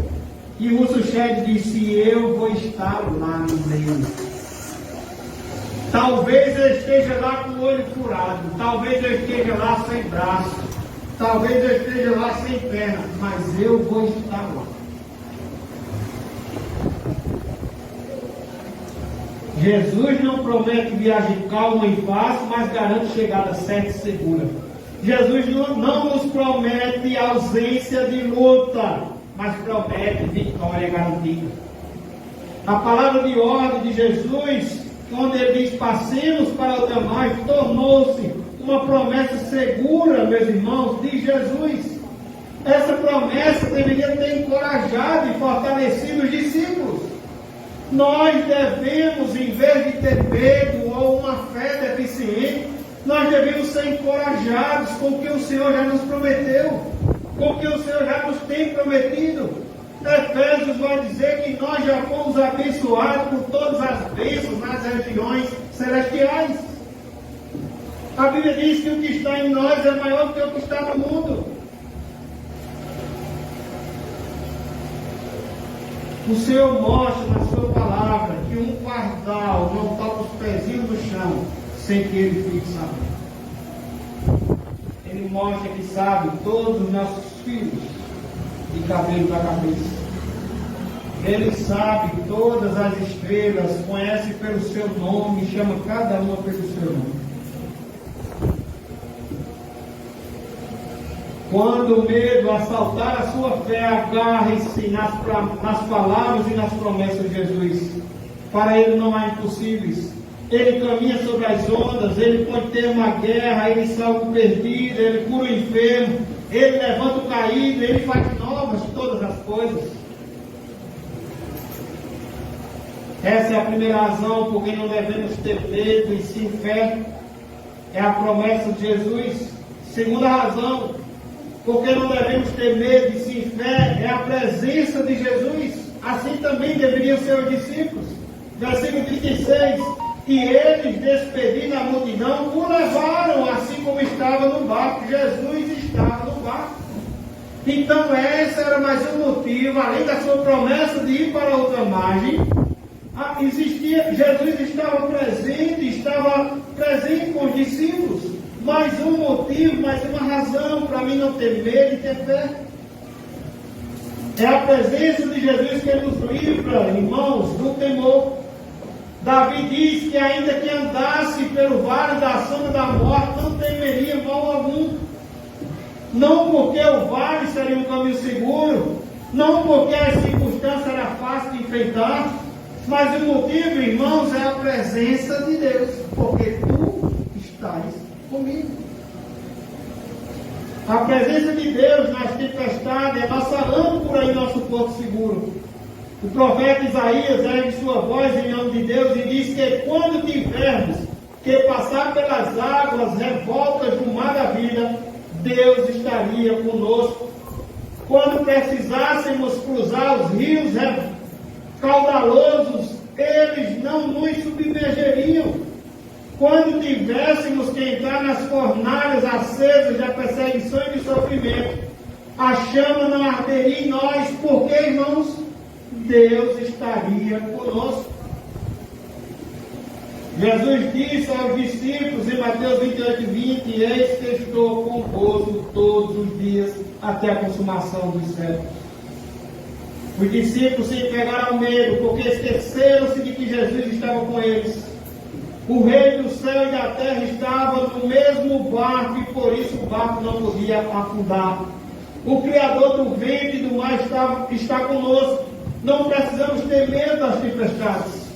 E o Russell Shedd disse: eu vou estar lá no meio. Talvez eu esteja lá com o olho furado, talvez eu esteja lá sem braço, talvez eu esteja lá sem perna, mas eu vou estar lá. Jesus não promete viagem calma e fácil, mas garante chegada certa e segura. Jesus não nos promete ausência de luta, mas promete vitória garantida. A palavra de ordem de Jesus, quando Ele diz passemos para outra margem, tornou-se uma promessa segura, meus irmãos, de Jesus. Essa promessa deveria ter encorajado e fortalecido os discípulos. Nós devemos, em vez de ter medo ou uma fé deficiente, nós devemos ser encorajados com o que o Senhor já nos prometeu, com o que o Senhor já nos tem prometido. Efésios vai dizer que nós já fomos abençoados por todas as bênçãos nas regiões celestiais. A Bíblia diz que o que está em nós é maior do que o que está no mundo. O Senhor mostra na sua palavra que um pardal não toca os pezinhos no chão sem que ele fique sabendo. Ele mostra que sabe todos os nossos filhos, de cabelo da cabeça. Ele sabe todas as estrelas, conhece pelo seu nome, chama cada uma pelo seu nome. Quando o medo assaltar a sua fé, agarre-se nas palavras e nas promessas de Jesus. Para Ele não há impossíveis. Ele caminha sobre as ondas, Ele pode ter uma guerra, Ele salva o perdido, Ele cura o enfermo, Ele levanta o caído, Ele faz novas todas as coisas. Essa é a primeira razão por que não devemos ter medo e sim fé. É a promessa de Jesus. Segunda razão, porque não devemos ter medo e sim fé, é a presença de Jesus. Assim também deveriam ser os discípulos. Versículo 36. E eles, despedindo a multidão, o levaram assim como estava no barco. Jesus estava no barco. Então esse era mais um motivo, além da sua promessa de ir para outra margem, Jesus estava presente com os discípulos. Mais um motivo, mais uma razão para mim não ter medo e ter fé. É a presença de Jesus que nos livra, irmãos, do temor. Davi diz que ainda que andasse pelo vale da sombra da morte, não temeria mal algum. Não porque o vale seria um caminho seguro, não porque a circunstância era fácil de enfrentar, mas o motivo, irmãos, é a presença de Deus, porque tu estás comigo. A presença de Deus nas tempestades é nossa âncora e nosso porto seguro. O profeta Isaías ergue sua voz em nome de Deus e diz que quando tivermos que passar pelas águas revoltas do mar da vida, Deus estaria conosco. Quando precisássemos cruzar os rios caudalosos, eles não nos submergeriam. Quando tivéssemos que entrar nas fornalhas acesas da perseguição e do sofrimento, a chama não arderia em nós, porque, irmãos, Deus estaria conosco. Jesus disse aos discípulos em Mateus 28:20: eis que estou convosco todos os dias até a consumação dos séculos. Os discípulos se entregaram ao medo, porque esqueceram-se de que Jesus estava com eles. O Rei do céu e da terra estava no mesmo barco, e por isso o barco não podia afundar. O Criador do vento e do mar está conosco. Não precisamos ter medo das tempestades.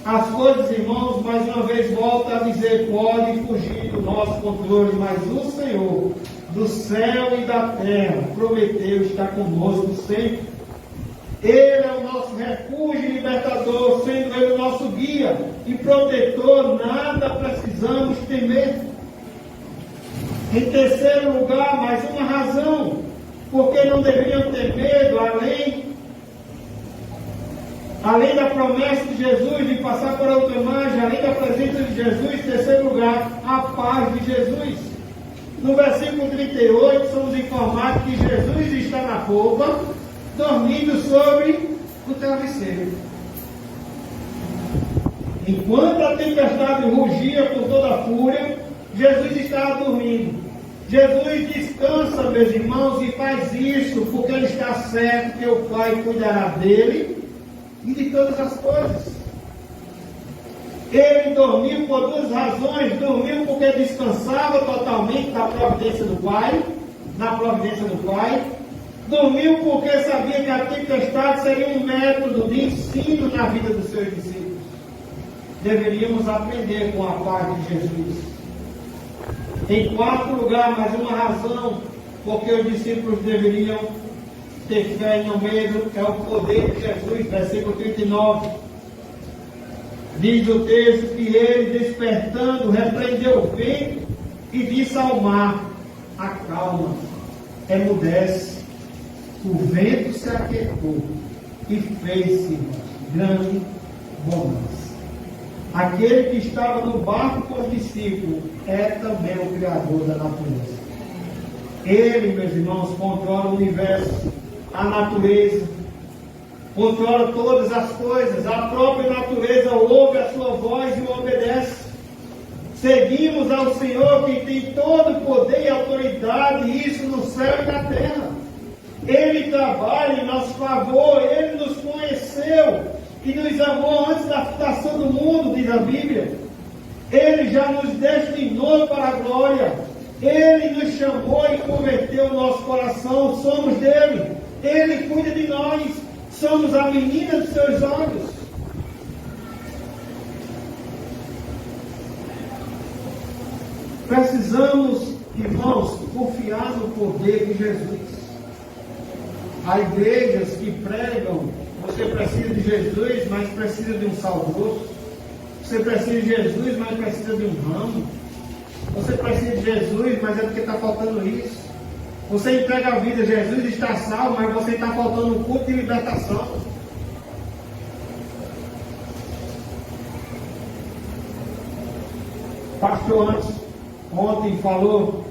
As coisas, irmãos, mais uma vez volta a dizer, podem fugir do nosso controle, mas o Senhor, do céu e da terra, prometeu estar conosco sempre. Ele é o nosso refúgio e libertador, sendo Ele o nosso guia e protetor, nada precisamos temer. Em terceiro lugar, mais uma razão, porque não deveriam ter medo, além da promessa de Jesus de passar por outra margem, além da presença de Jesus, em terceiro lugar, a paz de Jesus. No versículo 38, somos informados que Jesus está na popa, dormindo sobre o travesseiro. Enquanto a tempestade rugia com toda a fúria, Jesus estava dormindo. Jesus descansa, meus irmãos, e faz isso porque Ele está certo que o Pai cuidará dele e de todas as coisas. Ele dormiu por duas razões. Dormiu porque descansava totalmente na providência do Pai. Dormiu porque sabia que a tempestade seria um método de ensino na vida dos seus discípulos. Deveríamos aprender com a paz de Jesus. Em quarto lugar, mais uma razão porque os discípulos deveriam ter fé e não medo, é o poder de Jesus. Versículo 39. Diz o texto que ele, despertando, repreendeu o vento e disse ao mar: acalma, emudece. O vento se aquietou e fez-se grande bonança. Aquele que estava no barco com os discípulos é também o Criador da natureza. Ele, meus irmãos, controla o universo, a natureza, controla todas as coisas. A própria natureza ouve a sua voz e o obedece. Seguimos ao Senhor que tem todo o poder e autoridade, isso no céu e na terra. Ele trabalha em nosso favor, Ele nos conheceu e nos amou antes da fundação do mundo, diz a Bíblia. Ele já nos destinou para a glória. Ele nos chamou e converteu o nosso coração, somos dele. Ele cuida de nós, somos a menina dos seus olhos. Precisamos, irmãos, confiar no poder de Jesus. Há igrejas que pregam, você precisa de Jesus, mas precisa de um sal grosso. Você precisa de Jesus, mas precisa de um ramo. Você precisa de Jesus, mas é porque está faltando isso. Você entrega a vida a Jesus, está salvo, mas você está faltando um culto de libertação. O pastor ontem falou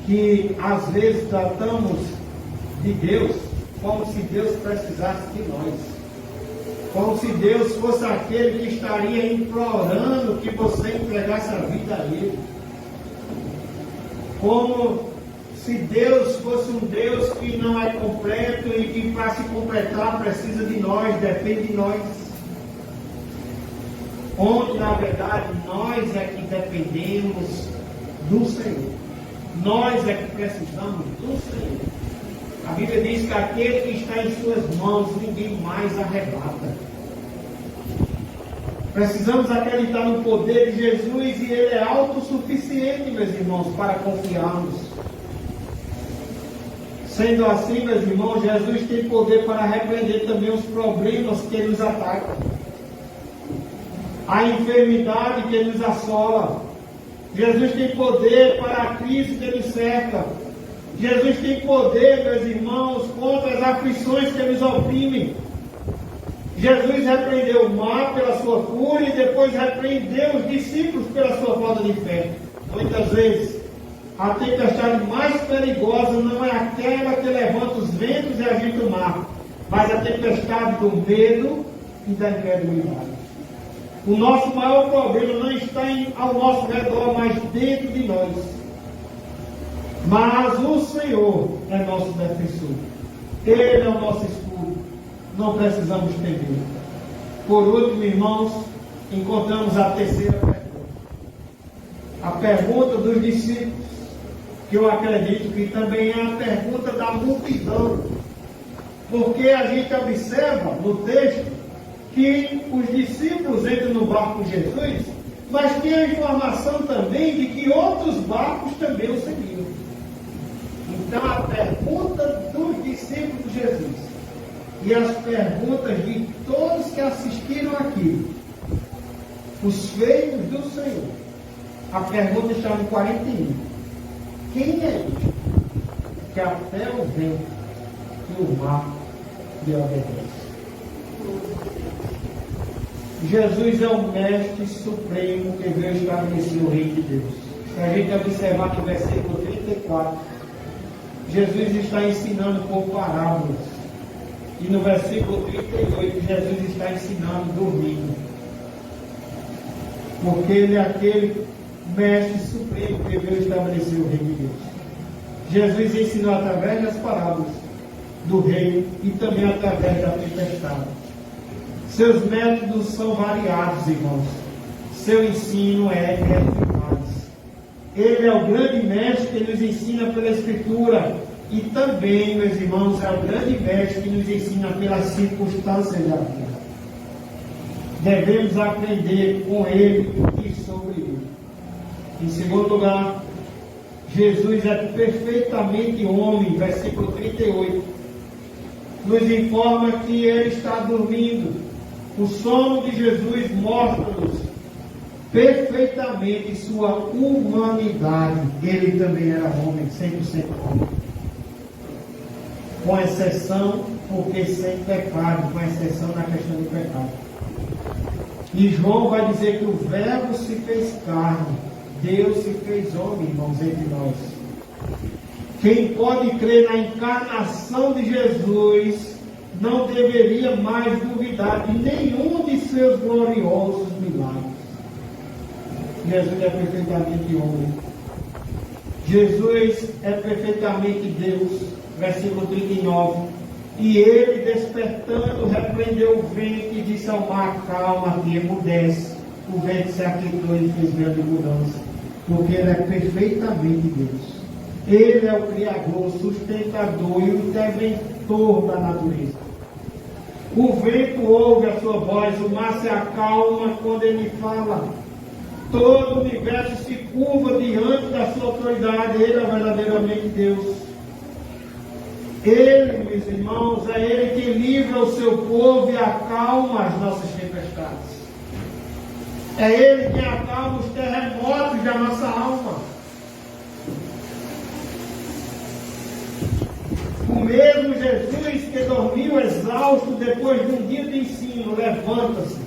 que às vezes tratamos de Deus como se Deus precisasse de nós. Como se Deus fosse aquele que estaria implorando que você entregasse a vida a Ele. Como se Deus fosse um Deus que não é completo e que para se completar precisa de nós, depende de nós. Onde na verdade nós é que dependemos do Senhor. Nós é que precisamos do Senhor. A Bíblia diz que aquele que está em suas mãos, ninguém mais arrebata. Precisamos acreditar no poder de Jesus e Ele é autossuficiente, meus irmãos, para confiarmos. Sendo assim, meus irmãos, Jesus tem poder para repreender também os problemas que nos atacam. A enfermidade que nos assola. Jesus tem poder para a crise que nos cerca. Jesus tem poder, meus irmãos, contra as aflições que nos oprimem. Jesus repreendeu o mar pela sua fúria e depois repreendeu os discípulos pela sua falta de fé. Muitas vezes, a tempestade mais perigosa não é aquela que levanta os ventos e agita o mar, mas a tempestade do medo e da incredulidade. O nosso maior problema não está ao nosso redor, mas dentro de nós. Mas o Senhor é nosso defensor. Ele é o nosso escudo. não precisamos temer. Por último, irmãos, encontramos a terceira pergunta. A pergunta dos discípulos, que eu acredito que também é a pergunta da multidão. Porque a gente observa no texto que os discípulos entram no barco com Jesus, mas tem a informação também de que outros barcos também o seguiam. Então a pergunta dos discípulos de Jesus e as perguntas de todos que assistiram aqui, os feitos do Senhor, a pergunta está no 41. Quem é este que até o vento e o mar lhe obedecem? Jesus é o mestre supremo que veio estabelecer o reino de Deus. Se a gente observar no versículo 34, Jesus está ensinando por parábolas. E no versículo 38, Jesus está ensinando dormindo. Porque ele é aquele mestre supremo que veio estabelecer o reino de Deus. Jesus ensinou através das parábolas do reino e também através da tempestade. Seus métodos são variados, irmãos. Seu ensino é eficaz. Ele é o grande mestre que nos ensina pela Escritura. E também, meus irmãos, é o grande mestre que nos ensina pelas circunstâncias da vida. Devemos aprender com ele e sobre ele. Em segundo lugar, Jesus é perfeitamente homem, versículo 38. Nos informa que ele está dormindo. O sono de Jesus mostra-nos perfeitamente sua humanidade. Ele também era homem, 100% homem. Com exceção, porque sem pecado, com exceção na questão do pecado. E João vai dizer que o Verbo se fez carne, Deus se fez homem, irmãos, entre nós. Quem pode crer na encarnação de Jesus não deveria mais duvidar de nenhum de seus gloriosos milagres. Jesus é perfeitamente homem. Jesus é perfeitamente Deus. Versículo 39. E ele, despertando, repreendeu o vento e disse ao mar: calma-te, emudece. O vento se aquietou e fez grande mudança. Porque ele é perfeitamente Deus. Ele é o Criador, sustentador e o interventor da natureza. O vento ouve a sua voz, o mar se acalma quando ele fala. Todo o universo se curva diante da sua autoridade. Ele é verdadeiramente Deus. Ele, meus irmãos, é ele que livra o seu povo e acalma as nossas tempestades. É ele que acalma os terremotos da nossa alma. O mesmo Jesus que dormiu exausto depois de um dia de ensino, levanta-se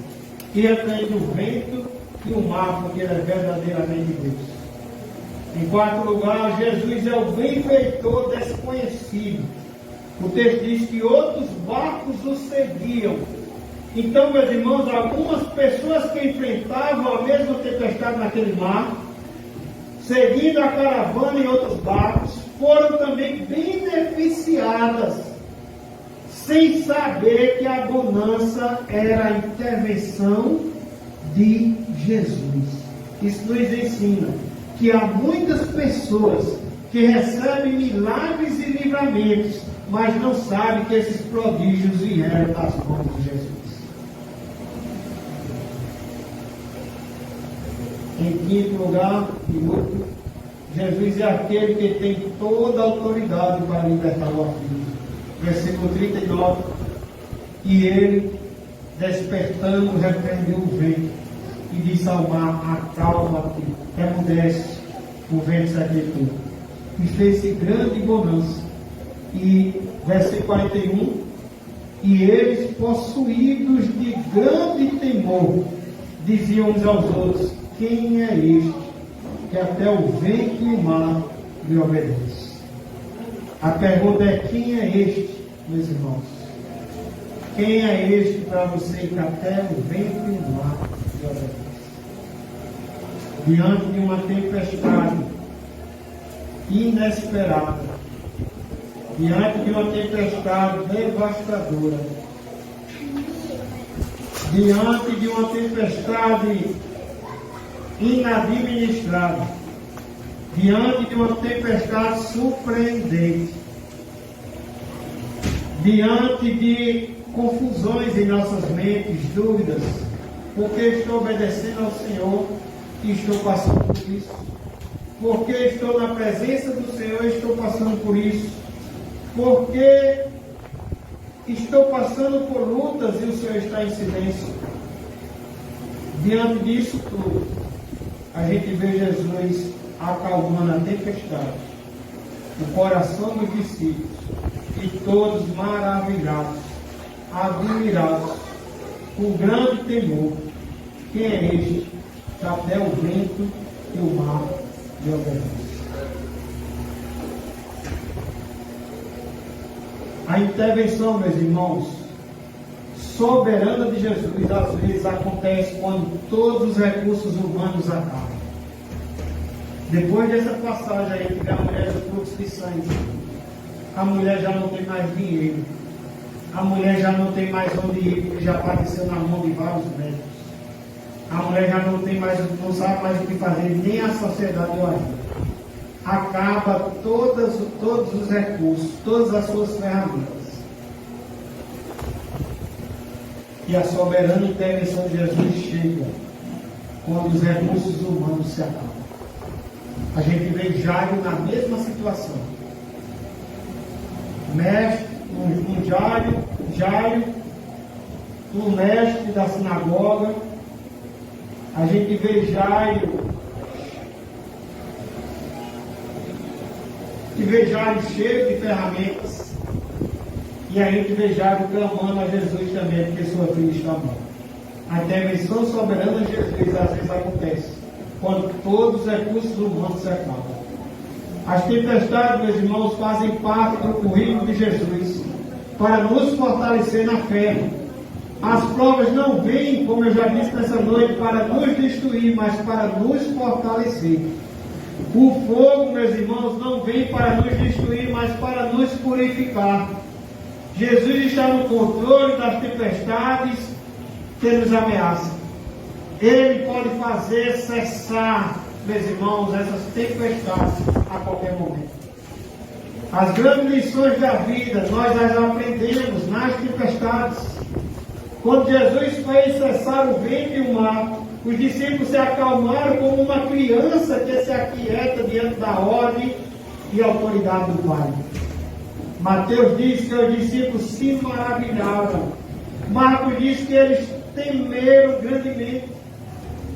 e repreende o vento e o mar, porque ele é verdadeiramente Deus. Em quarto lugar, Jesus é o benfeitor desconhecido. O texto diz que outros barcos o seguiam. Então, meus irmãos, algumas pessoas que enfrentavam a mesma tempestade naquele mar, seguindo a caravana em outros barcos, foram também beneficiadas, sem saber que a bonança era a intervenção de Jesus. Isso nos ensina que há muitas pessoas que recebem milagres e livramentos, mas não sabem que esses prodígios vieram das mãos de Jesus. Em quinto lugar, e último, Jesus é aquele que tem toda a autoridade para libertar o aflito. Versículo 39. E ele, despertando, repreendeu o vento e disse ao mar: acalma-te, emudece. O vento se aquietou e fez-se grande bonança. E versículo 41. E eles, possuídos de grande temor, diziam uns aos outros: quem é este que até o vento e o mar lhe obedece? A pergunta é: quem é este, meus irmãos? Quem é este para você que até o vento e o mar lhe obedece? Diante de uma tempestade inesperada, diante de uma tempestade devastadora, diante de uma tempestade inadministrável, diante de uma tempestade surpreendente, diante de confusões em nossas mentes, dúvidas, porque estou obedecendo ao Senhor e estou passando por isso, porque estou na presença do Senhor e estou passando por isso, porque estou passando por lutas e o Senhor está em silêncio. Diante disso tudo, a gente vê Jesus acalmando a tempestade, o coração dos discípulos, e todos maravilhados, admirados, com grande temor. Quem é este que até o vento e o mar lhe obedecem? A intervenção, meus irmãos, soberana de Jesus, às vezes acontece quando todos os recursos humanos acabam. Depois dessa passagem aí, que a mulher do fluxo de sangue, a mulher já não tem mais dinheiro, a mulher já não tem mais onde ir, porque já apareceu na mão de vários médicos. A mulher já não tem mais, não sabe mais o que fazer, nem a sociedade o ajuda. Acaba todos os recursos, todas as suas ferramentas. E a soberana intervenção de Jesus chega quando os recursos humanos se acabam. A gente vê Jairo na mesma situação. Mestre, Jairo, um mestre da sinagoga. A gente vê Jairo cheio de ferramentas. E a gente vê Jairo clamando a Jesus também, porque sua filha está morta. A intervenção soberana de Jesus às vezes acontece quando todos os recursos humanos se acabam. As tempestades, meus irmãos, fazem parte do currículo de Jesus para nos fortalecer na fé. As provas não vêm, como eu já disse nessa noite, para nos destruir, mas para nos fortalecer. O fogo, meus irmãos, não vem para nos destruir, mas para nos purificar. Jesus está no controle das tempestades que nos ameaçam. Ele pode fazer cessar, meus irmãos, essas tempestades a qualquer momento. As grandes lições da vida nós as aprendemos nas tempestades. Quando Jesus fez cessar o vento e o mar, os discípulos se acalmaram como uma criança que se aquieta diante da ordem e autoridade do Pai. Mateus diz que os discípulos se maravilharam. Marcos diz que eles temeram grandemente.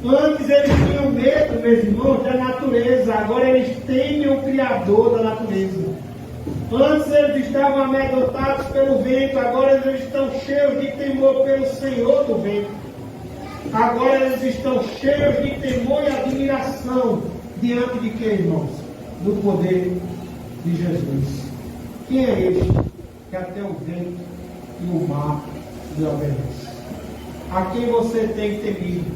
Antes eles tinham medo, meus irmãos, da natureza. Agora eles temem o Criador da natureza. Antes eles estavam amedrontados pelo vento. Agora eles estão cheios de temor pelo Senhor do vento. Agora eles estão cheios de temor e admiração. Diante de quem, irmãos? Do poder de Jesus. Quem é este que até o vento e o mar lhe obedecem? A quem você tem temido?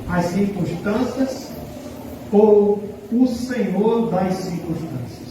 As circunstâncias ou o Senhor das circunstâncias?